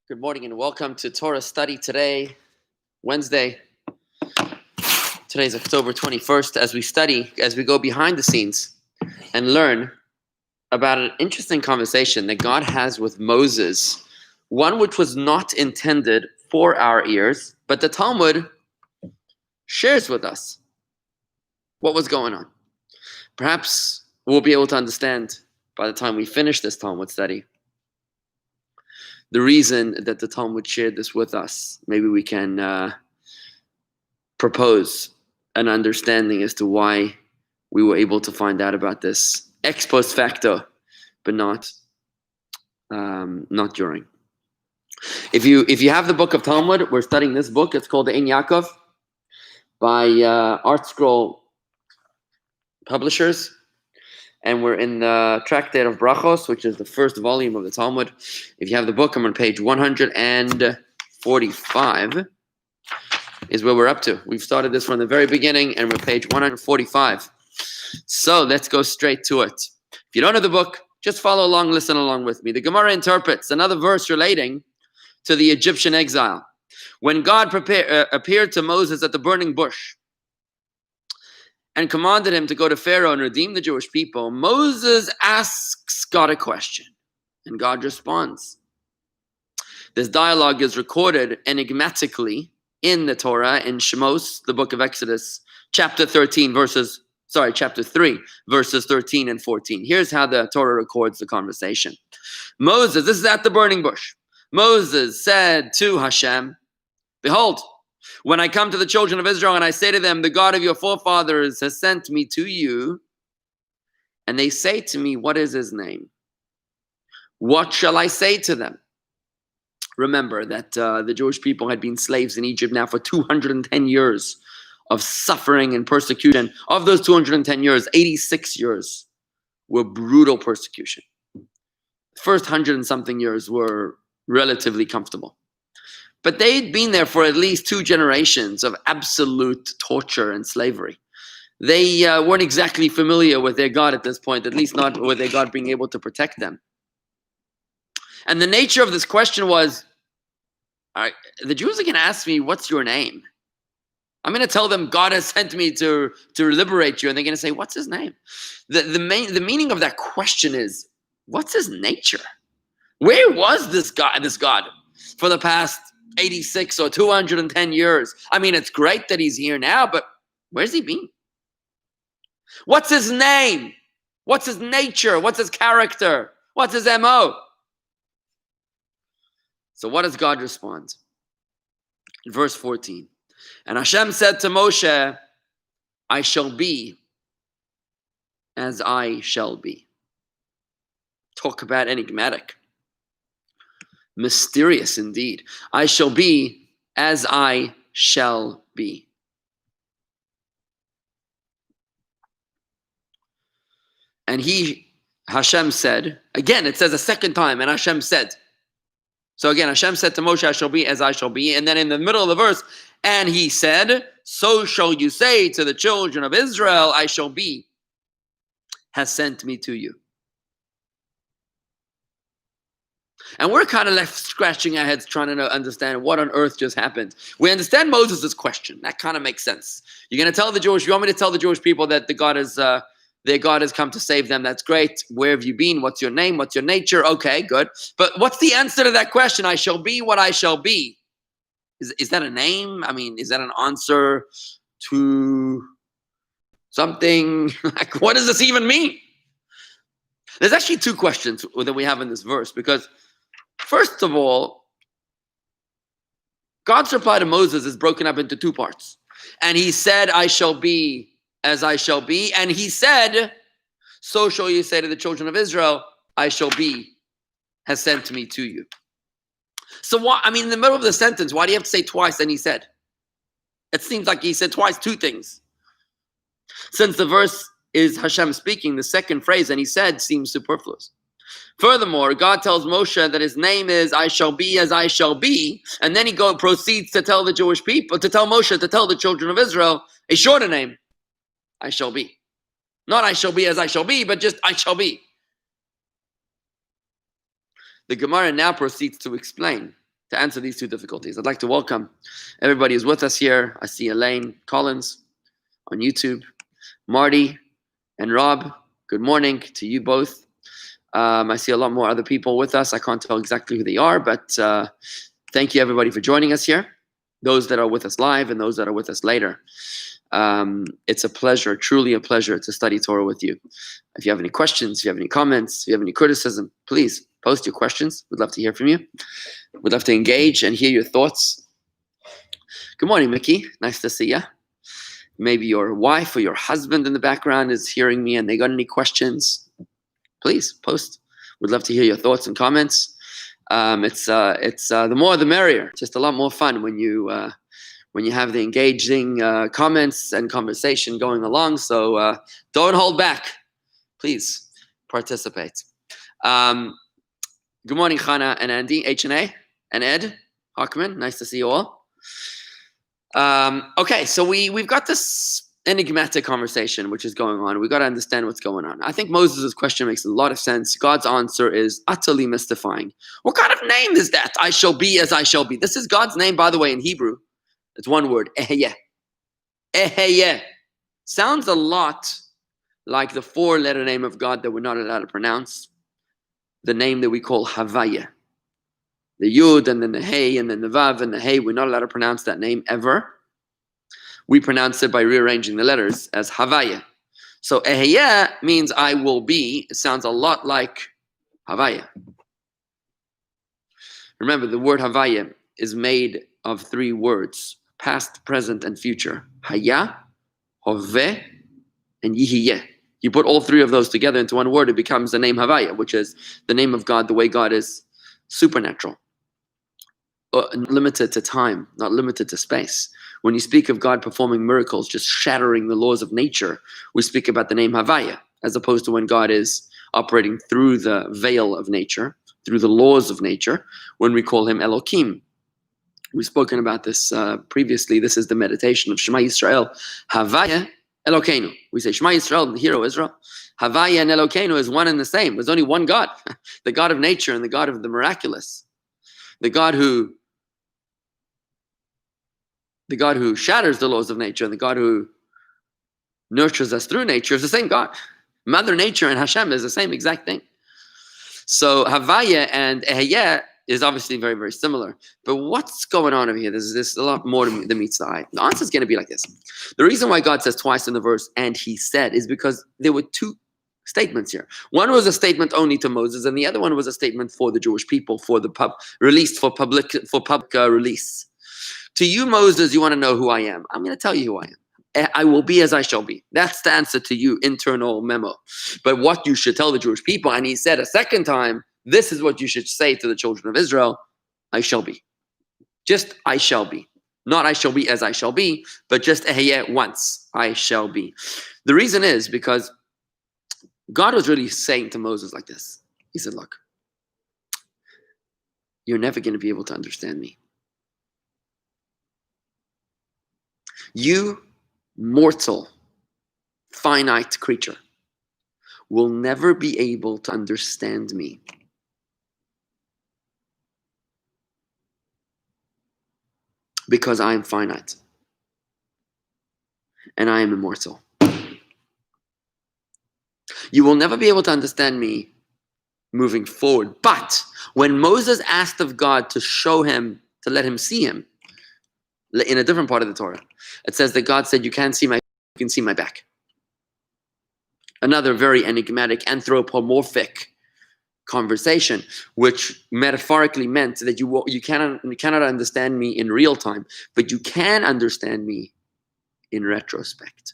Good morning and welcome to Torah study today, Wednesday. Today is October 21st as we go behind the scenes and learn about an interesting conversation that God has with Moses, one which was not intended for our ears, but the Talmud shares with us what was going on. Perhaps we'll be able to understand by the time we finish this Talmud study the reason that the Talmud shared this with us. Maybe we can propose an understanding as to why we were able to find out about this ex post facto, but not during. If you have the book of Talmud, we're studying this book. It's called the Ein Yaakov by Art Scroll Publishers. And we're in the Tractate of Brachos, which is the first volume of the Talmud. If you have the book, I'm on page 145 is where we're up to. We've started this from the very beginning, and we're page 145. So let's go straight to it. If you don't have the book, just follow along, listen along with me. The Gemara interprets another verse relating to the Egyptian exile. When God appeared to Moses at the burning bush, and commanded him to go to Pharaoh and redeem the Jewish people, Moses asks God a question, and God responds. This dialogue is recorded enigmatically in the Torah, in Shemos, the book of Exodus, chapter 3, verses 13 and 14. Here's how the Torah records the conversation. Moses, this is at the burning bush. Moses said to Hashem, "Behold, when I come to the children of Israel and I say to them, the God of your forefathers has sent me to you, and they say to me, what is his name? What shall I say to them?" Remember that the Jewish people had been slaves in Egypt now for 210 years of suffering and persecution. Of those 210 years, 86 years were brutal persecution. The first 100 and something years were relatively comfortable. But they'd been there for at least 2 generations of absolute torture and slavery. They weren't exactly familiar with their God at this point, at least not with their God being able to protect them. And the nature of this question was, all right, the Jews are going to ask me, what's your name? I'm going to tell them God has sent me to liberate you. And they're going to say, what's his name? The meaning of that question is, what's his nature? Where was this God for the past 86 or 210 years? I mean, it's great that he's here now, but where's he been? What's his name? What's his nature? What's his character? What's his MO? So what does God respond? Verse 14. And Hashem said to Moshe, I shall be as I shall be. Talk about enigmatic. Mysterious indeed. I shall be as I shall be. And Hashem said, again, it says a second time, and Hashem said. So again, Hashem said to Moshe, I shall be as I shall be. And then in the middle of the verse, and he said, so shall you say to the children of Israel, I shall be, has sent me to you. And we're kind of left scratching our heads trying to understand what on earth just happened. We understand Moses' question. That kind of makes sense. You're going to tell you want me to tell the Jewish people that their God has come to save them. That's great. Where have you been? What's your name? What's your nature? Okay, good. But what's the answer to that question? I shall be what I shall be. Is that a name? I mean, is that an answer to something? Like, what does this even mean? There's actually 2 questions that we have in this verse, because first of all, God's reply to Moses is broken up into 2 parts. And he said, I shall be as I shall be. And he said, so shall you say to the children of Israel, I shall be, has sent me to you. So why, in the middle of the sentence, why do you have to say twice, and he said? It seems like he said twice 2 things. Since the verse is Hashem speaking, the second phrase, and he said, seems superfluous. Furthermore, God tells Moshe that his name is I shall be as I shall be, and then he proceeds to tell the Jewish people, to tell Moshe, to tell the children of Israel, a shorter name, I shall be. Not I shall be as I shall be, but just I shall be. The Gemara now proceeds to explain to answer these two difficulties. I'd like to welcome everybody who's with us here. I see Elaine Collins on YouTube, Marty and Rob. Good morning to you both. I see a lot more other people with us. I can't tell exactly who they are, but thank you everybody for joining us here. Those that are with us live and those that are with us later. It's a pleasure, truly a pleasure to study Torah with you. If you have any questions, if you have any comments, if you have any criticism, please post your questions. We'd love to hear from you. We'd love to engage and hear your thoughts. Good morning, Mickey. Nice to see you. Maybe your wife or your husband in the background is hearing me and they got any questions. Please post. We'd love to hear your thoughts and comments. It's the more the merrier. Just a lot more fun when you have the engaging comments and conversation going along. So don't hold back. Please participate. Good morning, Chana and Andy, H&A, and Ed Hockman. Nice to see you all. Okay, so we've got this enigmatic conversation which is going on. We've got to understand what's going on. I think Moses' question makes a lot of sense. God's answer is utterly mystifying. What kind of name is that? I shall be as I shall be. This is God's name, by the way, in Hebrew. It's one word, Eheyeh. Eheyeh. Sounds a lot like the four-letter name of God that we're not allowed to pronounce. The name that we call Havaya. The Yud and then the Hey and then the Vav and the Hey. We're not allowed to pronounce that name ever. We pronounce it by rearranging the letters as Havaya. So Eheyeh means I will be. It sounds a lot like Havaya. Remember, the word Havaya is made of three words: past, present, and future. Haya, Hoveh, and Yihiyeh. You put all three of those together into one word, it becomes the name Havaya, which is the name of God, the way God is supernatural. Limited to time, not limited to space. When you speak of God performing miracles, just shattering the laws of nature, we speak about the name Havaya, as opposed to when God is operating through the veil of nature, through the laws of nature, when we call him Elohim. We've spoken about this previously. This is the meditation of Shema Yisrael. Havaya Elokeinu. We say Shema Yisrael, the hero Israel. Havaya and Elokeinu is one and the same. There's only one God, the God of nature and the God of the miraculous. The God who shatters the laws of nature and the God who nurtures us through nature is the same God. Mother Nature and Hashem is the same exact thing. So Havaya and Eheyeh is obviously very, very similar. But what's going on over here? There's a lot more than meets the eye. The answer is going to be like this. The reason why God says twice in the verse, and he said, is because there were two statements here. One was a statement only to Moses, and the other one was a statement for the Jewish people, for the public release. To you, Moses, you want to know who I am. I'm going to tell you who I am. I will be as I shall be. That's the answer to you, internal memo. But what you should tell the Jewish people, and he said a second time, this is what you should say to the children of Israel, I shall be. Just I shall be. Not I shall be as I shall be, but just Eheyeh once, I shall be. The reason is because God was really saying to Moses like this. He said, look, you're never going to be able to understand me. You, mortal, finite creature, will never be able to understand me. Because I am finite. And I am immortal. You will never be able to understand me moving forward. But when Moses asked of God to show him, to let him see him, in a different part of the Torah, it says that God said, you can see you can see my back. Another very enigmatic, anthropomorphic conversation, which metaphorically meant that you cannot understand me in real time, but you can understand me in retrospect,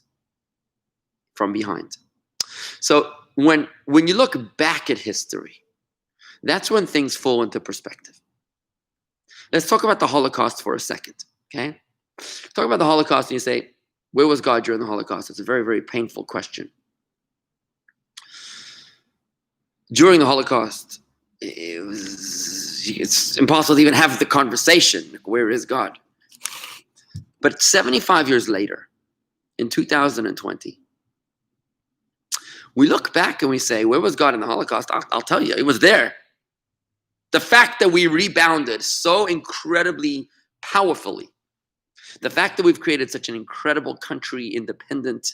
from behind. So when you look back at history, that's when things fall into perspective. Let's talk about the Holocaust for a second, okay? Talk about the Holocaust and you say, where was God during the Holocaust? It's a very, very painful question. During the Holocaust, it's impossible to even have the conversation. Like, where is God? But 75 years later, in 2020, we look back and we say, where was God in the Holocaust? I'll tell you, it was there. The fact that we rebounded so incredibly powerfully, the fact that we've created such an incredible country, independent,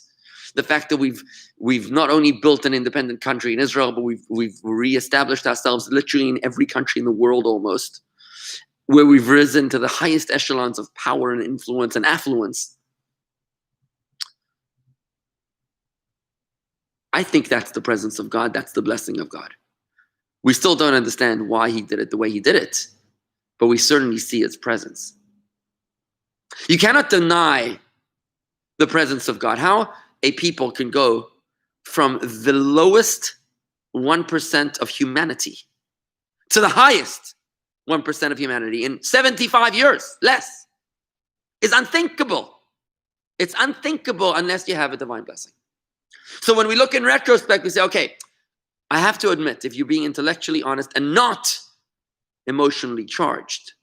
the fact that we've not only built an independent country in Israel, but we've reestablished ourselves literally in every country in the world almost, where we've risen to the highest echelons of power and influence and affluence. I think that's the presence of God. That's the blessing of God. We still don't understand why he did it the way he did it, but we certainly see its presence. You cannot deny the presence of God. How a people can go from the lowest 1% of humanity to the highest 1% of humanity in 75 years, less, is unthinkable. It's unthinkable unless you have a divine blessing. So when we look in retrospect, we say, okay, I have to admit, if you're being intellectually honest and not emotionally charged,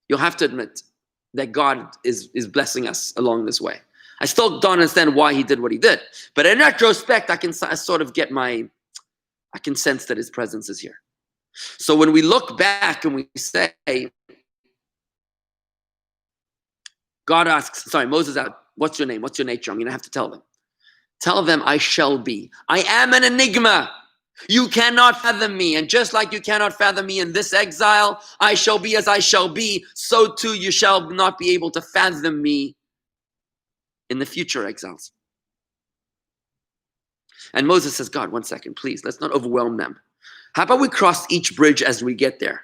you'll have to admit that God is blessing us along this way. I still don't understand why he did what he did. But in retrospect, I can sort of I can sense that his presence is here. So when we look back and we say, Moses asked, what's your name? What's your nature? I'm going to have to tell them. Tell them I shall be. I am an enigma. You cannot fathom me. And just like you cannot fathom me in this exile, I shall be as I shall be. So too you shall not be able to fathom me in the future exiles. And Moses says, God, 1 second, please, let's not overwhelm them. How about we cross each bridge as we get there?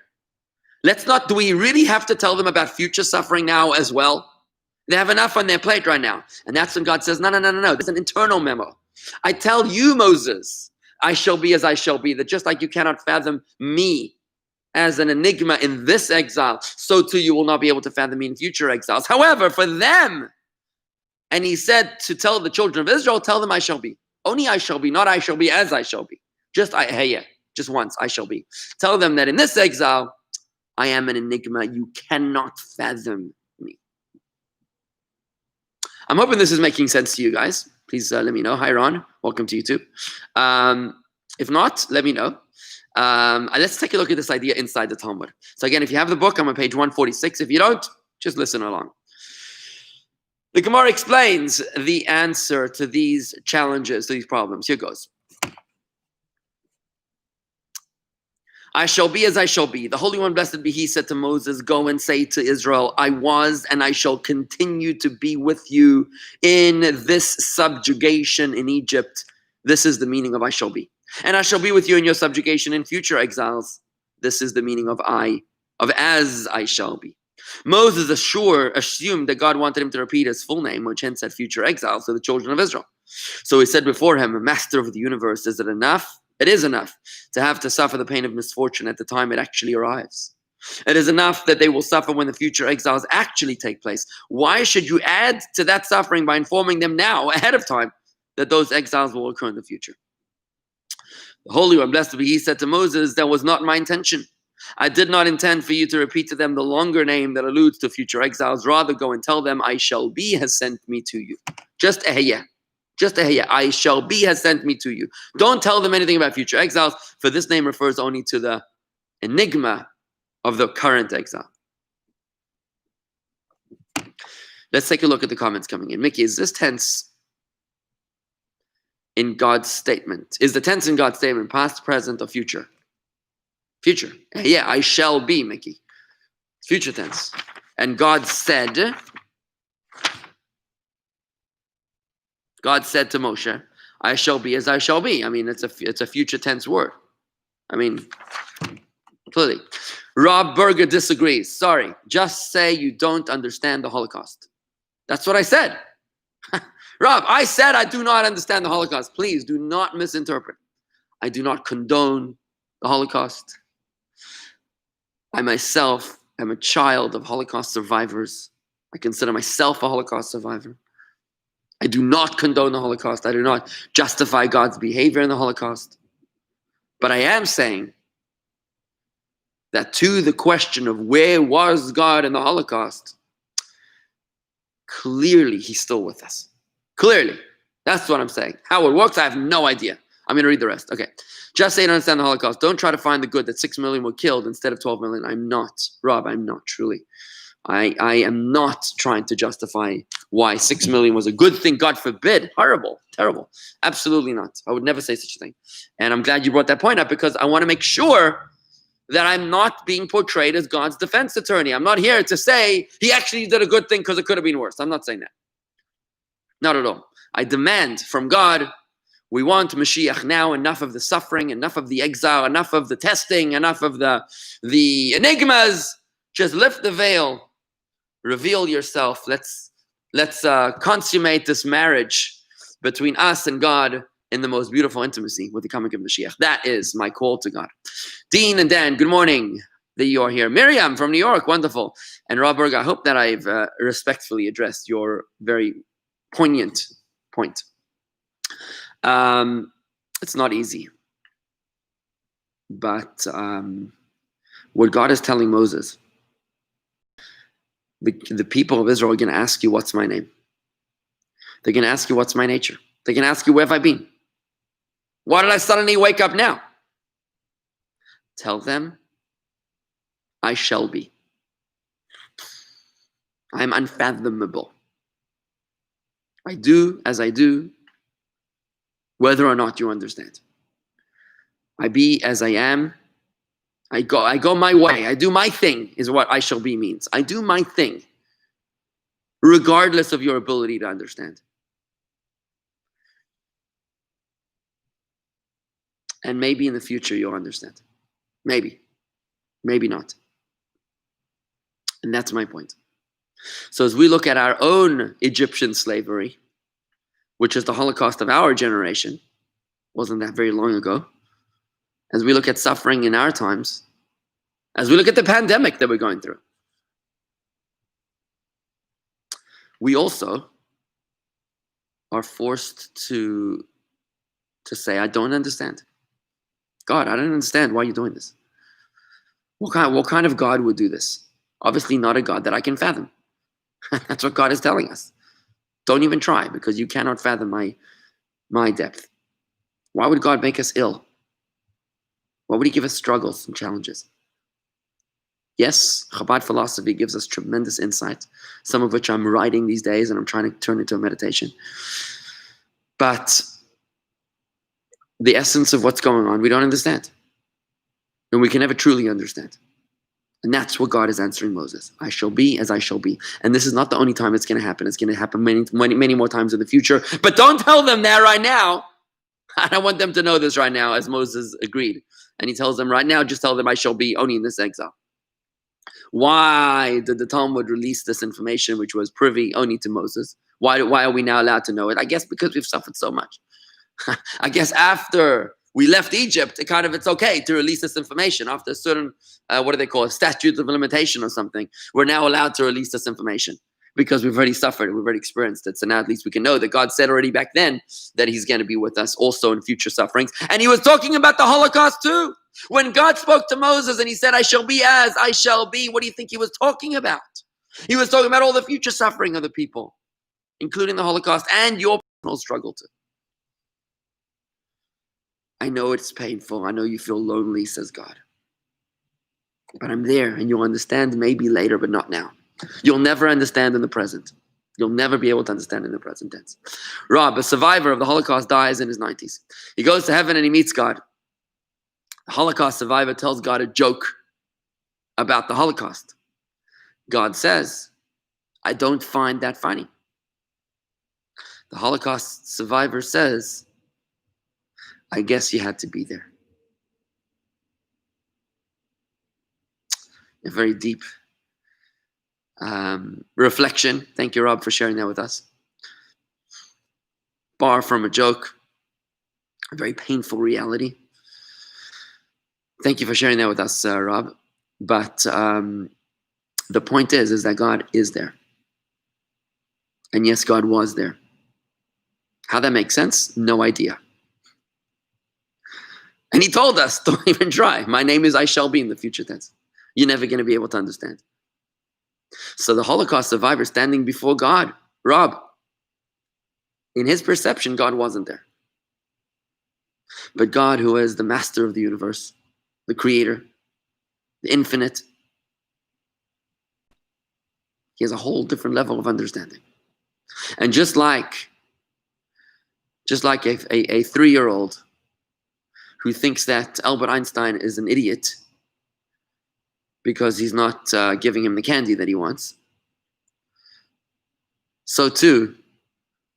Do we really have to tell them about future suffering now as well? They have enough on their plate right now. And that's when God says, no. There's an internal memo. I tell you, Moses, I shall be as I shall be, that just like you cannot fathom me as an enigma in this exile, so too you will not be able to fathom me in future exiles. However, for them, and he said to tell the children of Israel, tell them I shall be. Only I shall be, not I shall be as I shall be. Just once, I shall be. Tell them that in this exile, I am an enigma. You cannot fathom me. I'm hoping this is making sense to you guys. Please let me know. Hi, Ron. Welcome to YouTube. If not, let me know. Let's take a look at this idea inside the Talmud. So again, if you have the book, I'm on page 146. If you don't, just listen along. The Gemara explains the answer to these challenges, to these problems. Here goes. I shall be as I shall be. The Holy One, blessed be he, said to Moses, go and say to Israel, I was and I shall continue to be with you in this subjugation in Egypt. This is the meaning of I shall be. And I shall be with you in your subjugation in future exiles. This is the meaning of as I shall be. Moses assumed that God wanted him to repeat his full name, which hence said future exiles to the children of Israel. So he said before him, Master of the universe, is it enough? It is enough to have to suffer the pain of misfortune at the time it actually arrives. It is enough that they will suffer when the future exiles actually take place. Why should you add to that suffering by informing them now, ahead of time, that those exiles will occur in the future? The Holy One, blessed be he, said to Moses, that was not my intention. I did not intend for you to repeat to them the longer name that alludes to future exiles. Rather, go and tell them, I shall be has sent me to you. Just I shall be has sent me to you. Don't tell them anything about future exiles, for this name refers only to the enigma of the current exile. Let's take a look at the comments coming in. Mickey, is this tense in God's statement? Is the tense in God's statement past, present, or future? Future. Yeah, I shall be, Mickey. Future tense. And God said to Moshe, I shall be as I shall be. I mean, it's a future tense word. I mean, clearly. Rob Berger disagrees. Sorry, just say you don't understand the Holocaust. That's what I said. Rob, I said I do not understand the Holocaust. Please do not misinterpret. I do not condone the Holocaust. I myself am a child of Holocaust survivors. I consider myself a Holocaust survivor. I do not condone the Holocaust. I do not justify God's behavior in the Holocaust. But I am saying that to the question of where was God in the Holocaust, clearly he's still with us. Clearly. That's what I'm saying. How it works, I have no idea. I'm going to read the rest. Okay. Just say you don't understand the Holocaust. Don't try to find the good that 6 million were killed instead of 12 million. I'm not. Rob, I'm not, truly. I am not trying to justify why 6 million was a good thing. God forbid. Horrible. Terrible. Absolutely not. I would never say such a thing. And I'm glad you brought that point up because I want to make sure that I'm not being portrayed as God's defense attorney. I'm not here to say he actually did a good thing because it could have been worse. I'm not saying that. Not at all. I demand from God, we want Mashiach now, enough of the suffering, enough of the exile, enough of the testing, enough of the enigmas. Just lift the veil, reveal yourself. Let's consummate this marriage between us and God in the most beautiful intimacy with the coming of Mashiach. That is my call to God. Dean and Dan, good morning that you are here. Miriam from New York, wonderful. And Robert, I hope that I've respectfully addressed your very poignant point. It's not easy. But what God is telling Moses, the people of Israel are going to ask you, what's my name? They're going to ask you, what's my nature? They're going to ask you, where have I been? Why did I suddenly wake up now? Tell them, I shall be. I am unfathomable. I do as I do, whether or not you understand. I be as I am. I go my way. I do my thing is what I shall be means. I do my thing, regardless of your ability to understand. And maybe in the future you'll understand. Maybe. Maybe not. And that's my point. So as we look at our own Egyptian slavery, which is the Holocaust of our generation, wasn't that very long ago, as we look at suffering in our times, as we look at the pandemic that we're going through, we also are forced to say, I don't understand. God, I don't understand why you're doing this. What kind of God would do this? Obviously not a God that I can fathom. That's what God is telling us. Don't even try, because you cannot fathom my depth. Why would God make us ill? Why would he give us struggles and challenges? Yes, Chabad philosophy gives us tremendous insight, some of which I'm writing these days and I'm trying to turn into a meditation. But the essence of what's going on, we don't understand. And we can never truly understand. And that's what God is answering Moses. I shall be as I shall be. And this is not the only time it's going to happen. It's going to happen many more times in the future. But don't tell them that right now. I don't want them to know this right now, as Moses agreed. And he tells them right now, just tell them I shall be only in this exile. Why did the Talmud release this information, which was privy only to Moses? Why are we now allowed to know it? I guess because we've suffered so much. I guess after we left Egypt, it's okay to release this information. After a certain, what do they call it, statute of limitation or something, we're now allowed to release this information because we've already suffered, we've already experienced it. So now at least we can know that God said already back then that he's going to be with us also in future sufferings. And he was talking about the Holocaust too. When God spoke to Moses and he said, I shall be as I shall be, what do you think he was talking about? He was talking about all the future suffering of the people, including the Holocaust and your personal struggle too. I know it's painful. I know you feel lonely, says God. But I'm there and you'll understand maybe later, but not now. You'll never understand in the present. You'll never be able to understand in the present tense. Rob, a survivor of the Holocaust, dies in his 90s. He goes to heaven and he meets God. The Holocaust survivor tells God a joke about the Holocaust. God says, I don't find that funny. The Holocaust survivor says, I guess you had to be there. A very deep reflection. Thank you, Rob, for sharing that with us. Far from a joke, a very painful reality. Thank you for sharing that with us, Rob. But the point is that God is there. And yes, God was there. How that makes sense? No idea. And he told us, don't even try. My name is I shall be in the future tense. You're never going to be able to understand. So the Holocaust survivor standing before God, Rob, in his perception, God wasn't there. But God, who is the master of the universe, the creator, the infinite, he has a whole different level of understanding. And just like a 3-year-old who thinks that Albert Einstein is an idiot because he's not giving him the candy that he wants, so too,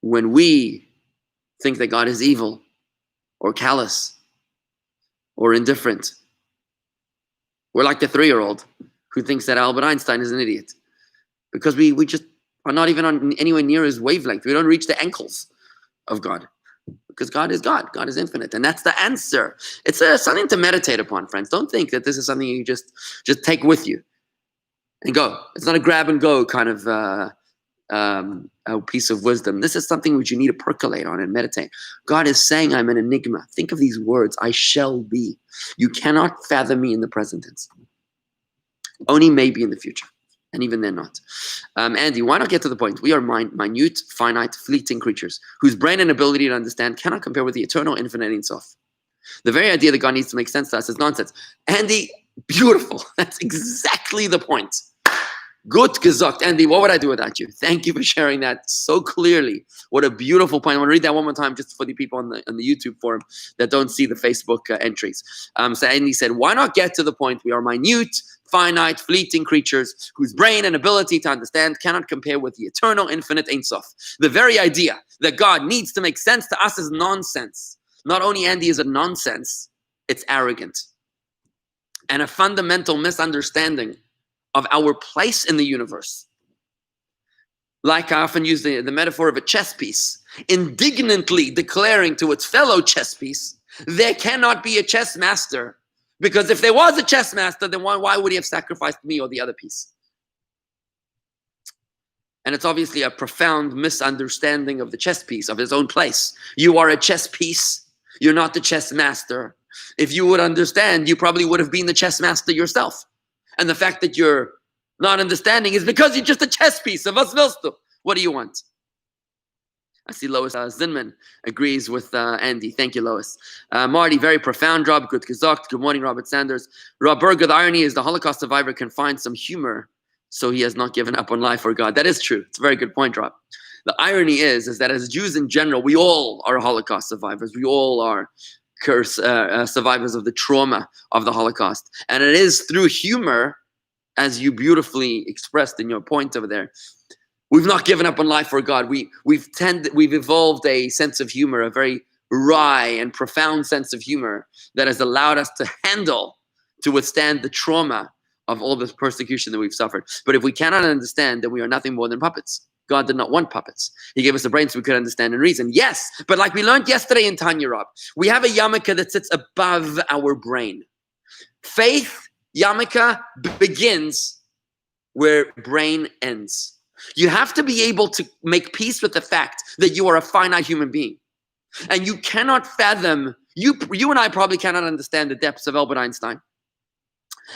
when we think that God is evil or callous or indifferent, we're like the 3-year-old who thinks that Albert Einstein is an idiot because we just are not even on anywhere near his wavelength. We don't reach the ankles of God. Because God is God. God is infinite. And that's the answer. It's something to meditate upon, friends. Don't think that this is something you just take with you and go. It's not a grab and go kind of a piece of wisdom. This is something which you need to percolate on and meditate. God is saying, I'm an enigma. Think of these words. I shall be. You cannot fathom me in the present tense. Only maybe in the future. And even then not. Andy, why not get to the point? We are minute, finite, fleeting creatures whose brain and ability to understand cannot compare with the eternal, infinite Ein Sof. The very idea that God needs to make sense to us is nonsense. Andy, beautiful. That's exactly the point. Gut gesagt. Andy, what would I do without you? Thank you for sharing that so clearly. What a beautiful point. I want to read that one more time just for the people on the YouTube forum that don't see the Facebook entries. So Andy said, why not get to the point? We are minute, finite, fleeting creatures whose brain and ability to understand cannot compare with the eternal, infinite Ein Sof. The very idea that God needs to make sense to us is nonsense. Not only, Andy, is it nonsense, it's arrogant. And a fundamental misunderstanding of our place in the universe. Like I often use the metaphor of a chess piece, indignantly declaring to its fellow chess piece, there cannot be a chess master. Because if there was a chess master, then why would he have sacrificed me or the other piece? And it's obviously a profound misunderstanding of the chess piece, of his own place. You are a chess piece. You're not the chess master. If you would understand, you probably would have been the chess master yourself. And the fact that you're not understanding is because you're just a chess piece. Of was willst du? What do you want? I see Lois Zinman agrees with Andy. Thank you, Lois. Marty, very profound job. Good gesagt. Good morning, Robert Sanders. Rob Berger, the irony is the Holocaust survivor can find some humor, so he has not given up on life or God. That is true. It's a very good point, Rob. The irony is that as Jews in general, we all are Holocaust survivors. We all are survivors of the trauma of the Holocaust. And it is through humor, as you beautifully expressed in your point over there, we've not given up on life for God. We've evolved a sense of humor, a very wry and profound sense of humor that has allowed us to withstand the trauma of all this persecution that we've suffered. But if we cannot understand, then we are nothing more than puppets. God did not want puppets. He gave us a brain so we could understand and reason. Yes, but like we learned yesterday in Tanya Rob, we have a yarmulke that sits above our brain. Faith, yarmulke, begins where brain ends. You have to be able to make peace with the fact that you are a finite human being. And you cannot fathom, you and I probably cannot understand the depths of Albert Einstein.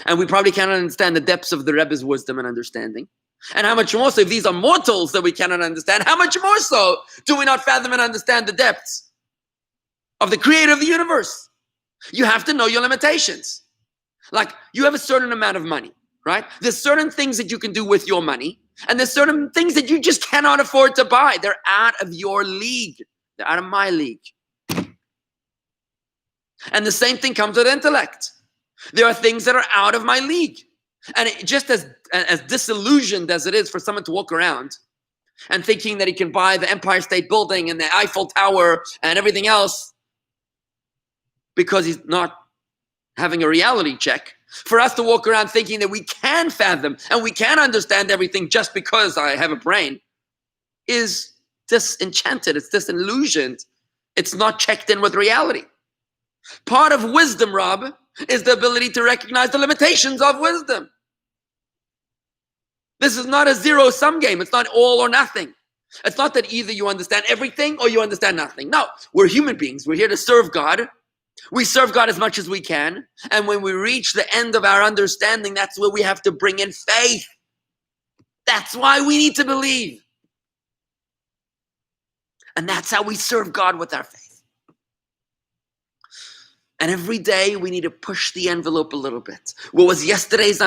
And we probably cannot understand the depths of the Rebbe's wisdom and understanding. And how much more so, if these are mortals that we cannot understand, how much more so do we not fathom and understand the depths of the creator of the universe? You have to know your limitations. Like, you have a certain amount of money, right? There's certain things that you can do with your money, and there's certain things that you just cannot afford to buy. They're out of your league. They're out of my league. And the same thing comes with intellect. There are things that are out of my league. And just as disillusioned as it is for someone to walk around and thinking that he can buy the Empire State Building and the Eiffel Tower and everything else because he's not having a reality check, for us to walk around thinking that we can fathom and we can understand everything just because I have a brain is disenchanted. It's disillusioned. It's not checked in with reality. Part of wisdom, Rob, is the ability to recognize the limitations of wisdom. This is not a zero-sum game. It's not all or nothing. It's not that either you understand everything or you understand nothing. No, we're human beings. We're here to serve God. We serve God as much as we can. And when we reach the end of our understanding, that's where we have to bring in faith. That's why we need to believe. And that's how we serve God with our faith. And every day we need to push the envelope a little bit. What was yesterday's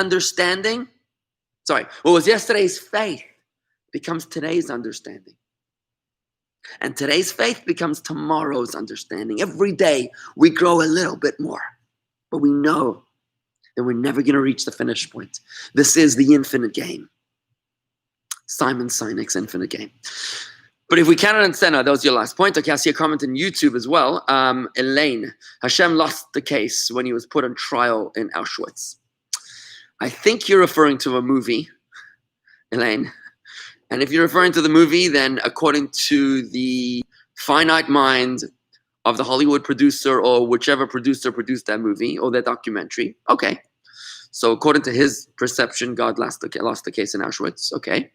faith becomes today's understanding. And today's faith becomes tomorrow's understanding. Every day we grow a little bit more. But we know that we're never going to reach the finish point. This is the infinite game. Simon Sinek's infinite game. But if we cannot understand, that was your last point. Okay, I see a comment on YouTube as well. Elaine, Hashem lost the case when he was put on trial in Auschwitz. I think you're referring to a movie, Elaine. And if you're referring to the movie, then according to the finite mind of the Hollywood producer or whichever producer produced that movie or that documentary, okay. So according to his perception, God lost the case in Auschwitz, okay.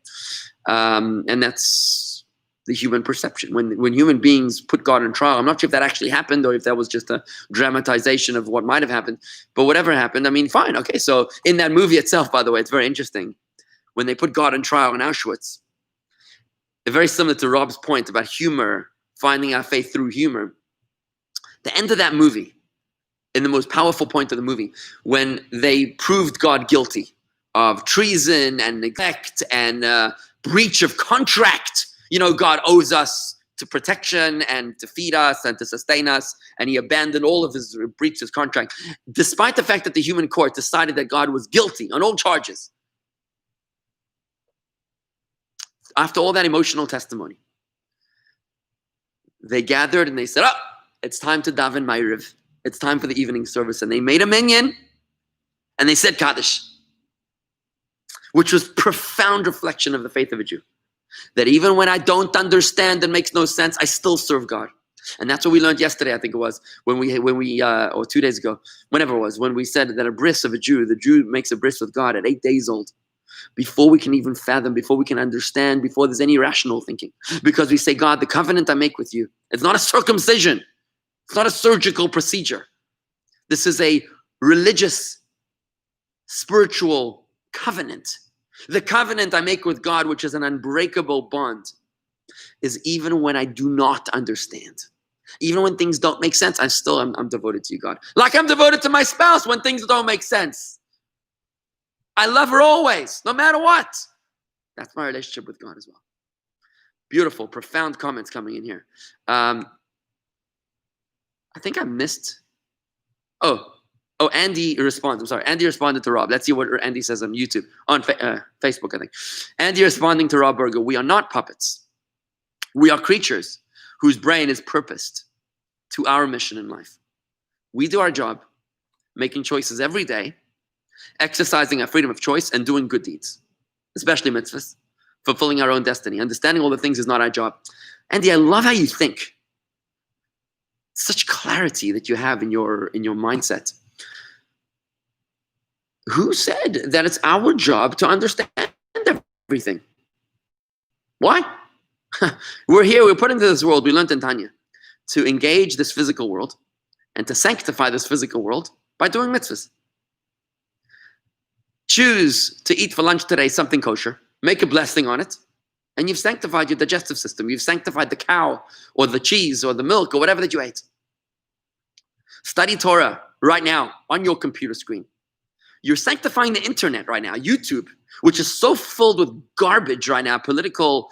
And that's the human perception. When human beings put God on trial, I'm not sure if that actually happened or if that was just a dramatization of what might have happened. But whatever happened, I mean, fine, okay. So in that movie itself, by the way, it's very interesting. When they put God on trial in Auschwitz, they're very similar to Rob's point about humor, finding our faith through humor. The end of that movie, in the most powerful point of the movie, when they proved God guilty of treason and neglect and breach of contract. You know, God owes us to protection and to feed us and to sustain us, and he abandoned all of his breaches of contract, despite the fact that the human court decided that God was guilty on all charges. After all that emotional testimony, they gathered and they said, oh, it's time to daven Ma'ariv. It's time for the evening service. And they made a minyan and they said Kaddish, which was profound reflection of the faith of a Jew. That even when I don't understand and makes no sense, I still serve God. And that's what we learned yesterday, I think it was, when we or 2 days ago, whenever it was, when we said that a bris of a Jew, the Jew makes a bris with God at 8 days old. Before we can even fathom, before we can understand, before there's any rational thinking. Because we say, God, the covenant I make with you, it's not a circumcision. It's not a surgical procedure. This is a religious, spiritual covenant. The covenant I make with God, which is an unbreakable bond, is even when I do not understand. Even when things don't make sense, I'm devoted to you, God. Like I'm devoted to my spouse when things don't make sense. I love her always, no matter what. That's my relationship with God as well. Beautiful, profound comments coming in here. I think I missed. Oh, Andy responds. I'm sorry. Andy responded to Rob. Let's see what Andy says on YouTube, on Facebook, I think. Andy responding to Rob Berger. We are not puppets. We are creatures whose brain is purposed to our mission in life. We do our job, making choices every day, exercising our freedom of choice and doing good deeds, especially mitzvahs, fulfilling our own destiny. Understanding all the things is not our job. Andy, I love how you think. Such clarity that you have in your mindset. Who said that it's our job to understand everything? Why? We're here, we're put into this world, we learned in Tanya, to engage this physical world and to sanctify this physical world by doing mitzvahs. Choose to eat for lunch today something kosher, make a blessing on it, and you've sanctified your digestive system. You've sanctified the cow or the cheese or the milk or whatever that you ate. Study Torah right now on your computer screen. You're sanctifying the internet right now, YouTube, which is so filled with garbage right now, political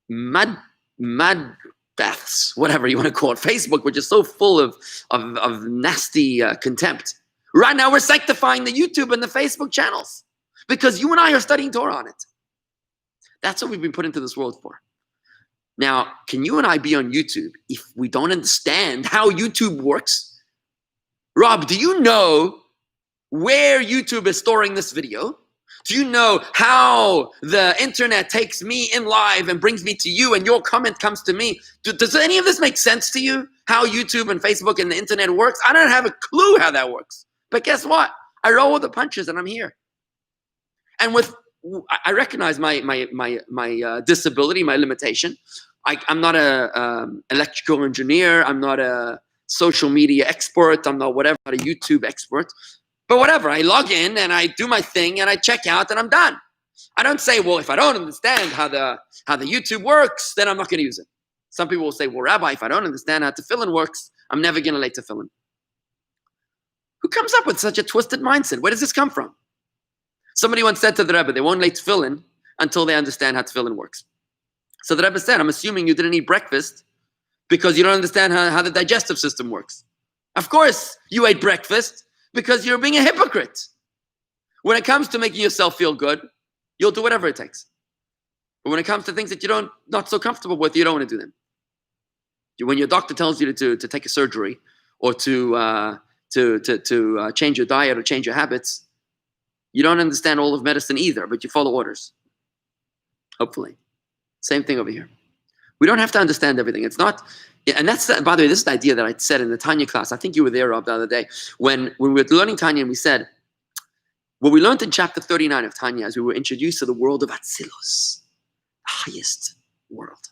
mud baths, whatever you want to call it. Facebook, which is so full of nasty contempt. Right now, we're sanctifying the YouTube and the Facebook channels because you and I are studying Torah on it. That's what we've been put into this world for. Now, can you and I be on YouTube if we don't understand how YouTube works? Rob, do you know where YouTube is storing this video? Do you know how the internet takes me in live and brings me to you and your comment comes to me? Does any of this make sense to you? How YouTube and Facebook and the internet works? I don't have a clue how that works. But guess what? I roll with the punches and I'm here. And I recognize my disability, my limitation. I'm not an electrical engineer. I'm not a social media expert. I'm not whatever, not a YouTube expert. But whatever, I log in and I do my thing and I check out and I'm done. I don't say, well, if I don't understand how the YouTube works, then I'm not going to use it. Some people will say, well, Rabbi, if I don't understand how tefillin works, I'm never going to lay tefillin. Who comes up with such a twisted mindset? Where does this come from? Somebody once said to the Rebbe, they won't lay tefillin until they understand how tefillin works. So the Rebbe said, I'm assuming you didn't eat breakfast because you don't understand how the digestive system works. Of course you ate breakfast because you're being a hypocrite. When it comes to making yourself feel good, you'll do whatever it takes. But when it comes to things that you're not so comfortable with, you don't want to do them. When your doctor tells you to take a surgery or to change your diet or change your habits, you don't understand all of medicine either, but you follow orders. Hopefully. Same thing over here. We don't have to understand everything. It's not, and that's, by the way, this is the idea that I said in the Tanya class. I think you were there, Rob, the other day. When we were learning Tanya, and we said, what we learned in chapter 39 of Tanya as we were introduced to the world of Atzilus, the highest world,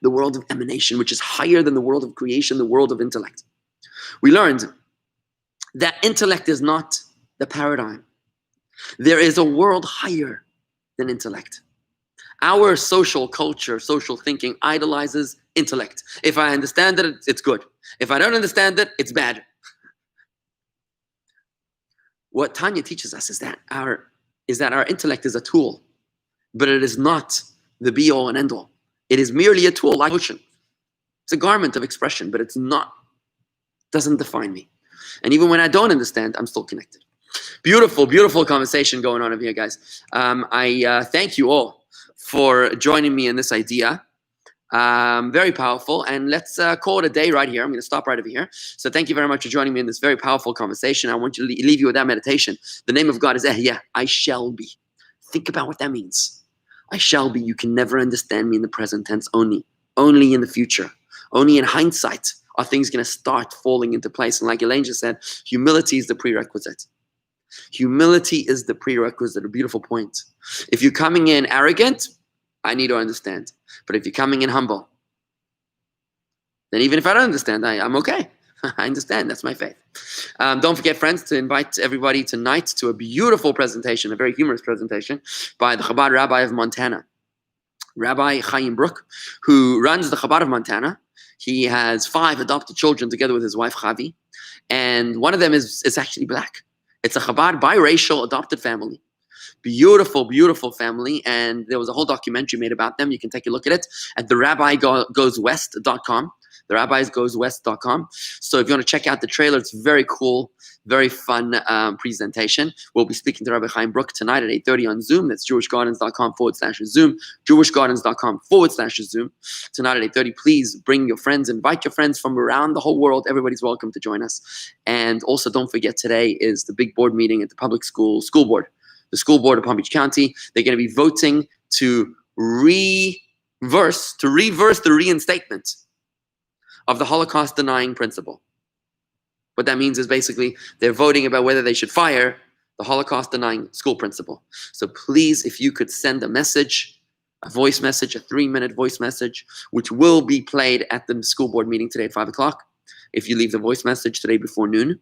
the world of emanation, which is higher than the world of creation, the world of intellect. We learned that intellect is not the paradigm. There is a world higher than intellect. Our social culture, social thinking idolizes intellect. If I understand it, it's good. If I don't understand it, it's bad. What Tanya teaches us is that our intellect is a tool, but it is not the be-all and end-all. It is merely a tool, like ocean. It's a garment of expression, but doesn't define me. And even when I don't understand, I'm still connected. Beautiful, beautiful conversation going on over here, guys. I thank you all for joining me in this idea. Very powerful. And let's call it a day right here. I'm going to stop right over here. So thank you very much for joining me in this very powerful conversation. I want you to leave you with that meditation. The name of God is Ehyeh, I shall be. Think about what that means. I shall be. You can never understand me in the present tense only in the future. Only in hindsight are things going to start falling into place. And like Elaine just said, humility is the prerequisite. Humility is the prerequisite, a beautiful point. If you're coming in arrogant, I need to understand. But if you're coming in humble, then even if I don't understand, I'm okay. I understand. That's my faith. Don't forget, friends, to invite everybody tonight to a beautiful presentation, a very humorous presentation by the Chabad Rabbi of Montana, Rabbi Chaim Brook, who runs the Chabad of Montana. He has 5 adopted children together with his wife, Chavi, and one of them is actually black. It's a Chabad biracial adopted family. Beautiful, beautiful family. And there was a whole documentary made about them. You can take a look at it at therabbigoeswest.com. therabbiesgoeswest.com. So if you want to check out the trailer, it's very cool, very fun presentation. We'll be speaking to Rabbi Chaim Brook tonight at 8:30 on Zoom. That's jewishgardens.com/Zoom, jewishgardens.com/Zoom. Tonight at 8:30, please bring your friends, invite your friends from around the whole world. Everybody's welcome to join us. And also don't forget, today is the big board meeting at the public school board. The school board of Palm Beach County. They're going to be voting to reverse the reinstatement of the Holocaust denying principle. What that means is basically they're voting about whether they should fire the Holocaust denying school principal. So please, if you could send a message, a voice message, a 3-minute voice message, which will be played at the school board meeting today at 5 o'clock. If you leave the voice message today before noon,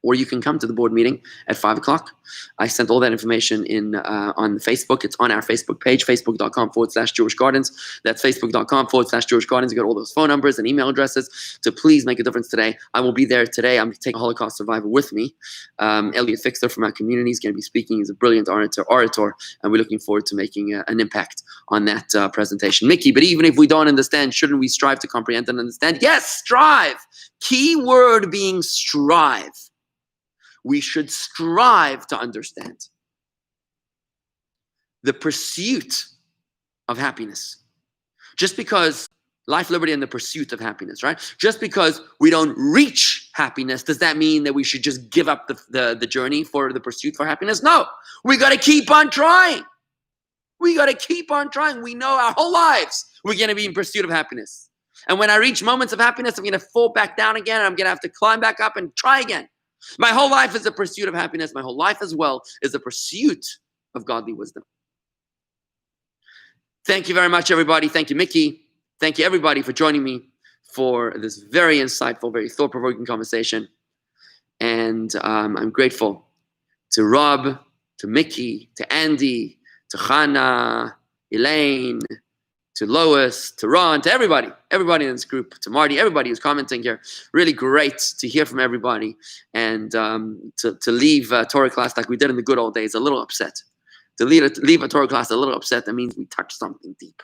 or you can come to the board meeting at 5 o'clock. I sent all that information on Facebook. It's on our Facebook page, facebook.com/Jewish Gardens. That's facebook.com/Jewish Gardens. You got all those phone numbers and email addresses to please make a difference today. I will be there today. I'm taking a Holocaust survivor with me. Elliot Fixler from our community is going to be speaking. He's a brilliant orator, and we're looking forward to making an impact on that presentation. Mickey, but even if we don't understand, shouldn't we strive to comprehend and understand? Yes, strive. Key word being strive. We should strive to understand the pursuit of happiness. Just because life, liberty, and the pursuit of happiness, right? Just because we don't reach happiness, does that mean that we should just give up the journey for the pursuit for happiness? No, we got to keep on trying. We got to keep on trying. We know our whole lives we're going to be in pursuit of happiness. And when I reach moments of happiness, I'm going to fall back down again, and I'm going to have to climb back up and try again. My whole life is a pursuit of happiness. My whole life as well is a pursuit of godly wisdom. Thank you very much, everybody. Thank you, Mickey. Thank you, everybody, for joining me for this very insightful, very thought-provoking conversation. And I'm grateful to Rob, to Mickey, to Andy, to Chana, Elaine, to Lois, to Ron, to everybody in this group, to Marty, everybody who's commenting here. Really great to hear from everybody, and to leave Torah class like we did in the good old days, a little upset. To leave a Torah class a little upset, that means we touched something deep.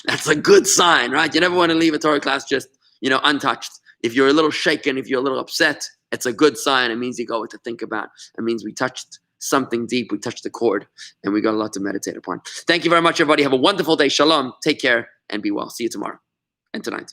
That's a good sign, right? You never want to leave a Torah class just, untouched. If you're a little shaken, if you're a little upset, it's a good sign. It means you got what to think about. It means we touched something deep. We touched the chord, and we got a lot to meditate upon. Thank you very much, everybody. Have a wonderful day. Shalom. Take care and be well. See you tomorrow and tonight.